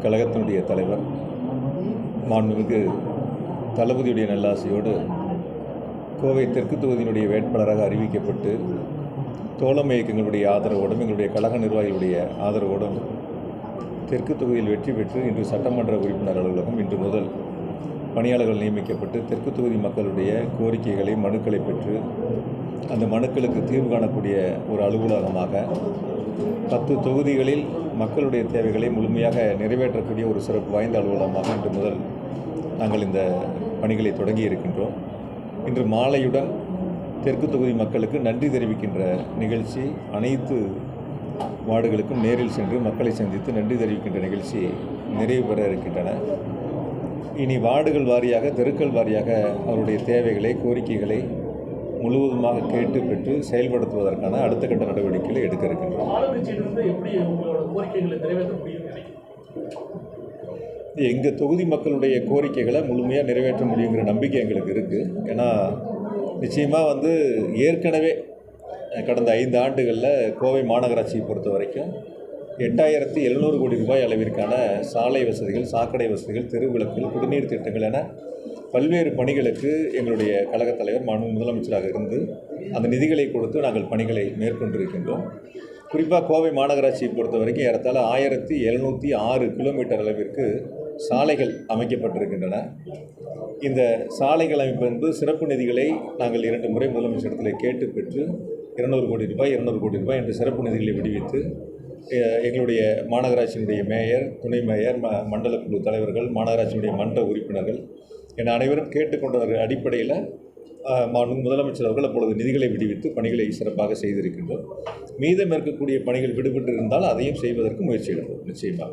கழகத்தினுடைய தலைவர் மாண்புமிகு தளபதியுடைய நல்லாசையோடு கோவை தெற்கு தொகுதியினுடைய வேட்பாளராக அறிவிக்கப்பட்டு தோழமை இயக்கங்களுடைய ஆதரவோடும் எங்களுடைய கழக நிர்வாகிகளுடைய ஆதரவோடும் தெற்கு தொகுதியில் வெற்றி பெற்று இன்று சட்டமன்ற உறுப்பினர் அலுவலகம் இன்று முதல் பணியாளர்கள் நியமிக்கப்பட்டு தெற்கு தொகுதி மக்களுடைய கோரிக்கைகளை மனுக்களை பெற்று அந்த மனுக்களுக்கு தீர்வு காணக்கூடிய ஒரு அலுவலகமாக 10 தொகுதிகளில் மக்களுடைய தேவைகளை முழுமையாக நிறைவேற்றக்கூடிய ஒரு சிறப்பு வாய்ந்த அலுவலகமாக இன்று முதல் நாங்கள் இந்த பணிகளை தொடங்கி இருக்கின்றோம். இன்று மாலையுடன் தெற்கு தொகுதி மக்களுக்கு நன்றி தெரிவிக்கின்ற நிகழ்ச்சி அனைத்து வார்டுகளுக்கும் நேரில் சென்று மக்களை சந்தித்து நன்றி தெரிவிக்கின்ற நிகழ்ச்சி நிறைவு பெற இருக்கின்றன. இனி வார்டுகள் வாரியாக தெருக்கள் வாரியாக அவருடைய தேவைகளை கோரிக்கைகளை முழுவதுமாக கேட்டு பெற்று செயல்படுத்துவதற்கான அடுத்த கட்ட நடவடிக்கைகளை எடுக்க இருக்கின்றோம். எங்கள் தொகுதி மக்களுடைய கோரிக்கைகளை முழுமையாக நிறைவேற்ற முடியுங்கிற நம்பிக்கை எங்களுக்கு இருக்குது. ஏன்னா நிச்சயமாக ஏற்கனவே கடந்த 5 ஆண்டுகளில் கோவை மாநகராட்சியை பொறுத்த வரைக்கும் 8700 கோடி ரூபாய் அளவிற்கான சாலை வசதிகள், சாக்கடை வசதிகள், தெருவிளக்குகள், குடிநீர் திட்டங்கள் என பல்வேறு பணிகளுக்கு எங்களுடைய கழகத் தலைவர் மாண்பு முதலமைச்சராக இருந்து அந்த நிதிகளை கொடுத்து நாங்கள் பணிகளை மேற்கொண்டிருக்கின்றோம். குறிப்பாக கோவை மாநகராட்சியை பொறுத்த வரைக்கும் ஏறத்தாழ 1706 கிலோமீட்டர் அளவிற்கு சாலைகள் அமைக்கப்பட்டிருக்கின்றன. இந்த சாலைகள் அமைப்பு என்பது சிறப்பு நிதிகளை நாங்கள் 2 முறை முதலமைச்சரிடத்தில் கேட்டு பெற்று 200 கோடி ரூபாய் 200 கோடி ரூபாய் என்ற சிறப்பு நிதிகளை விடுவித்து எங்களுடைய மாநகராட்சியினுடைய மேயர், துணை மேயர், மண்டல குழு தலைவர்கள், மாநகராட்சியினுடைய மன்ற உறுப்பினர்கள் என அனைவரும் கேட்டுக்கொண்டதன் அடிப்படையில் மாண்பு முதலமைச்சர் அவர்கள் அப்பொழுது நிதிகளை விடுவித்து பணிகளை சிறப்பாக செய்திருக்கின்றோம். மீதம் இருக்கக்கூடிய பணிகள் விடுபட்டு இருந்தால் அதையும் செய்வதற்கு முயற்சி எடுப்போம். நிச்சயமாக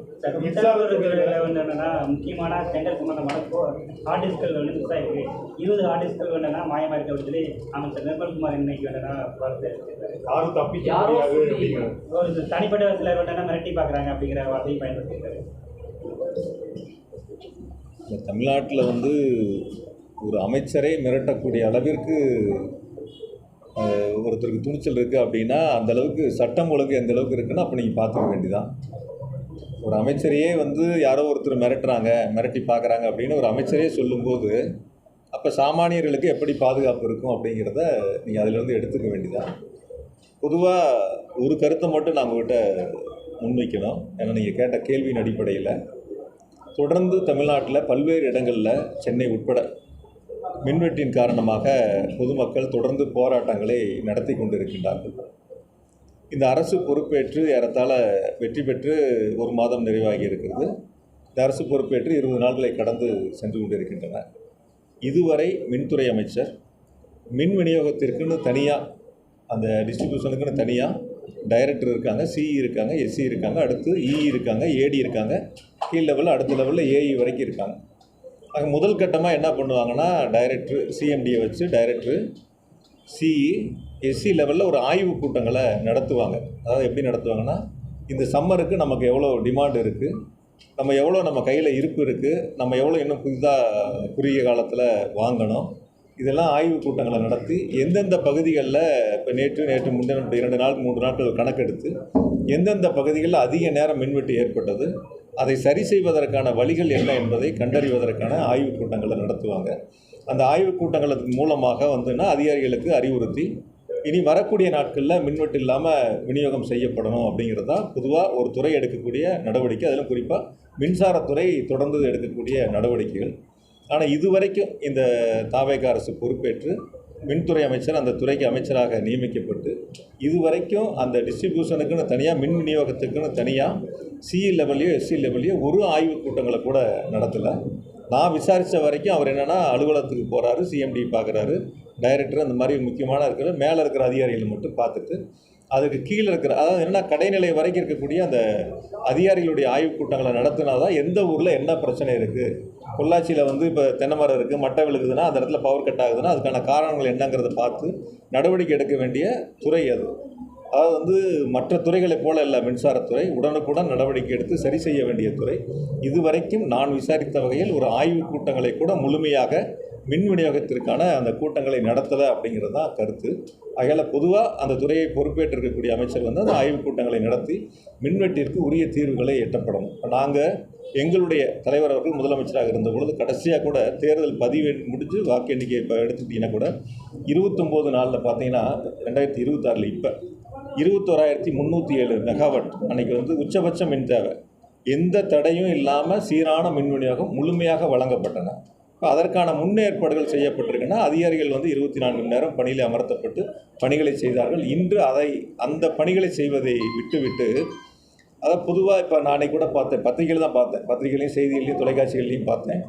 முக்கியமான டெண்டர் சம்பந்தமான ஆர்டிஸ்ட்கள் மிஸ் ஆகிருக்கு. 20 ஆர்டிஸ்ட்கள் மாயமாக இருக்க சொல்லி அமைச்சர் நிர்மல்குமார் இன்னைக்கு ஒரு தனிப்பட்ட சிலர் மிரட்டி பார்க்குறாங்க அப்படிங்கிற வார்த்தையை பயன்படுத்தியிருக்காரு. தமிழ்நாட்டில் ஒரு அமைச்சரை மிரட்டக்கூடிய அளவிற்கு ஒருத்தருக்கு துணிச்சல் இருக்குது அப்படின்னா அந்த அளவுக்கு சட்டம் ஒழுங்கு எந்த அளவுக்கு இருக்குன்னு அப்போ நீங்கள் பார்த்துக்க வேண்டியதான். ஒரு அமைச்சரையே யாரோ ஒருத்தர் மிரட்டி பார்க்குறாங்க அப்படின்னு ஒரு அமைச்சரே சொல்லும்போது அப்போ சாமானியர்களுக்கு எப்படி பாதுகாப்பு இருக்கும் அப்படிங்கிறத நீங்கள் அதிலிருந்து எடுத்துக்க வேண்டியதான். பொதுவாக ஒரு கருத்தை மட்டும் நான் உங்கள்கிட்ட முன்வைக்கணும். ஏன்னா நீங்கள் கேட்ட கேள்வியின் அடிப்படையில் தொடர்ந்து தமிழ்நாட்டில் பல்வேறு இடங்களில் சென்னை உட்பட மின்வெட்டின் காரணமாக பொதுமக்கள் தொடர்ந்து போராட்டங்களை நடத்தி கொண்டிருக்கின்றார்கள். இந்த அரசு பொறுப்பேற்று ஏறத்தாழ வெற்றி பெற்று 1 மாதம் நிறைவாகி இருக்கிறது. இந்த அரசு பொறுப்பேற்று 20 நாட்களை கடந்து சென்று கொண்டிருக்கின்றன. இதுவரை மின்துறை அமைச்சர் மின் விநியோகத்திற்குன்னு தனியாக அந்த டிஸ்ட்ரிபியூஷனுக்குன்னு தனியாக டைரக்டர் இருக்காங்க, சிஇ இருக்காங்க, எஸ்சி இருக்காங்க, அடுத்து இஇ இருக்காங்க, ஏடி இருக்காங்க, கீழ் லெவலில் அடுத்த லெவலில் ஏஇ வரைக்கும் இருக்காங்க. ஆக முதல் கட்டமாக என்ன பண்ணுவாங்கன்னா டைரக்டர் சிஎம்டியை வச்சு டைரக்டர் சிஇ எஸ்சி லெவலில் ஒரு ஆய்வு கூட்டங்களை நடத்துவாங்க. அதாவது எப்படி நடத்துவாங்கன்னா இந்த சம்மருக்கு நமக்கு எவ்வளோ டிமாண்ட் இருக்குது, நம்ம கையில் இருப்பு இருக்குது, நம்ம எவ்வளோ இன்னும் புதிதாக குறுகிய காலத்தில் வாங்கணும், இதெல்லாம் ஆய்வு கூட்டங்களை நடத்தி எந்தெந்த பகுதிகளில் இப்போ நேற்று முந்தின 2 நாள் 3 நாட்கள் கணக்கெடுத்து எந்தெந்த பகுதிகளில் அதிக நேரம் மின்வெட்டு ஏற்பட்டது, அதை சரி செய்வதற்கான வழிகள் என்ன என்பதை கண்டறிவதற்கான ஆய்வு கூட்டங்களை நடத்துவாங்க. அந்த ஆய்வு கூட்டங்களுக்கு மூலமாக அதிகாரிகளுக்கு அறிவுறுத்தி இனி வரக்கூடிய நாட்களில் மின்வெட்டு இல்லாமல் விநியோகம் செய்யப்படணும் அப்படிங்கிறது தான் பொதுவாக ஒரு துறை எடுக்கக்கூடிய நடவடிக்கை. அதிலும் குறிப்பாக மின்சாரத்துறை தொடர்ந்து எடுக்கக்கூடிய நடவடிக்கைகள். ஆனால் இதுவரைக்கும் இந்த தாவேகா அரசு பொறுப்பேற்று மின்துறை அமைச்சர் அந்த துறைக்கு அமைச்சராக நியமிக்கப்பட்டு இதுவரைக்கும் அந்த டிஸ்ட்ரிபியூஷனுக்குன்னு தனியாக மின் விநியோகத்துக்குன்னு தனியாக சிஇ லெவல்லையோ எஸ்சி லெவல்லையோ ஒரு ஆய்வு கூட்டங்களை கூட நடத்தலை. நான் விசாரித்த வரைக்கும் அவர் என்னென்னா அலுவலகத்துக்கு போகிறாரு, சிஎம்டி பார்க்குறாரு, டைரக்டர் அந்த மாதிரி முக்கியமான மேலே இருக்கிற அதிகாரிகளை மட்டும் பார்த்துட்டு அதுக்கு கீழே இருக்கிற அதாவது என்ன கடைநிலை வரைக்கும் இருக்கக்கூடிய அந்த அதிகாரிகளுடைய ஆய்வுக் கூட்டங்களை நடத்தினா தான் எந்த ஊரில் என்ன பிரச்சனை இருக்குது, பொள்ளாச்சியில் இப்போ தென்னை மரம் இருக்குது, மட்டை விழுகுதுன்னா அந்த இடத்துல பவர் கட் ஆகுதுன்னா அதுக்கான காரணங்கள் என்னங்கிறத பார்த்து நடவடிக்கை எடுக்க வேண்டிய துறை அது. அதாவது வந்து மற்ற துறைகளைப் போல இல்லை, மின்சாரத்துறை உடனுக்குடன் நடவடிக்கை எடுத்து சரி செய்ய வேண்டிய துறை. இதுவரைக்கும் நான் விசாரித்த வகையில் ஒரு ஆய்வுக் கூட்டங்களை கூட முழுமையாக மின் விநியோகத்திற்கான அந்த கூட்டங்களை நடத்தலை அப்படிங்கிறது தான் கருத்து. ஆகையால் பொதுவாக அந்த துறையை பொறுப்பேற்றிருக்கக்கூடிய அமைச்சர் வந்து அந்த ஆய்வுக் கூட்டங்களை நடத்தி மின்வெட்டிற்கு உரிய தீர்வுகளை எட்டப்படணும். இப்போ நாங்கள் எங்களுடைய தலைவர் அவர்கள் முதலமைச்சராக இருந்த பொழுது கடைசியாக கூட தேர்தல் பதிவு முடிஞ்சு வாக்கு எண்ணிக்கை இப்போ எடுத்துக்கிட்டிங்கன்னா கூட 29 நாளில் பார்த்தீங்கன்னா 2026 இப்போ 21,307 மெகாவாட் அன்றைக்கி வந்து உச்சபட்ச மின் தேவை, எந்த தடையும் இல்லாமல் சீரான மின் விநியோகம் முழுமையாக வழங்கப்பட்டன. இப்போ அதற்கான முன்னேற்பாடுகள் செய்யப்பட்டிருக்குன்னா அதிகாரிகள் வந்து 24 மணி நேரம் பணியில் அமர்த்தப்பட்டு பணிகளை செய்தார்கள். இன்று அந்த பணிகளை செய்வதை விட்டுவிட்டு அதை பொதுவாக இப்போ நானே கூட பார்த்தேன், பத்திரிகையில் தான் பார்த்தேன், பத்திரிகைகளையும் செய்திகளையும் தொலைக்காட்சிகளையும் பார்த்தேன்.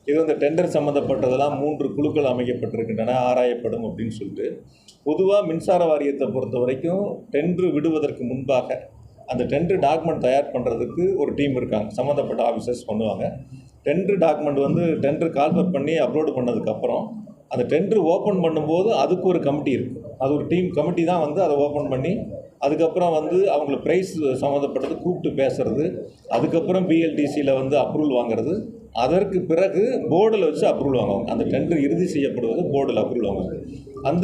இது வந்து டெண்டர் சம்மந்தப்பட்டதெல்லாம் 3 குழுக்கள் அமைக்கப்பட்டிருக்கின்றன, ஆராயப்படும் அப்படின்னு சொல்லிட்டு. பொதுவாக மின்சார வாரியத்தை பொறுத்த வரைக்கும் டெண்டர் விடுவதற்கு முன்பாக அந்த டெண்டர் டாக்குமெண்ட் தயார் பண்ணுறதுக்கு ஒரு டீம் இருக்காங்க, சம்மந்தப்பட்ட ஆஃபீஸர்ஸ் பண்ணுவாங்க. டெண்டர் டாக்குமெண்ட் வந்து டெண்டர் கால்ஃபர் பண்ணி அப்லோடு பண்ணதுக்கப்புறம் அந்த டெண்டர் ஓப்பன் பண்ணும்போது அதுக்கு ஒரு கமிட்டி இருக்குது, அது ஒரு டீம் கமிட்டி தான் வந்து அதை ஓப்பன் பண்ணி அதுக்கப்புறம் வந்து அவங்கள ப்ரைஸ் சம்மந்தப்பட்டது கூப்பிட்டு பேசுகிறது, அதுக்கப்புறம் பிஎல்டிசியில் வந்து அப்ரூவல் வாங்குறது, அதற்கு பிறகு போர்டில் வச்சு அப்ரூவல் வாங்குவாங்க. அந்த டெண்டர் இறுதி செய்யப்படுவது போர்டில் அப்ரூவல் வாங்குவாங்க. அந்த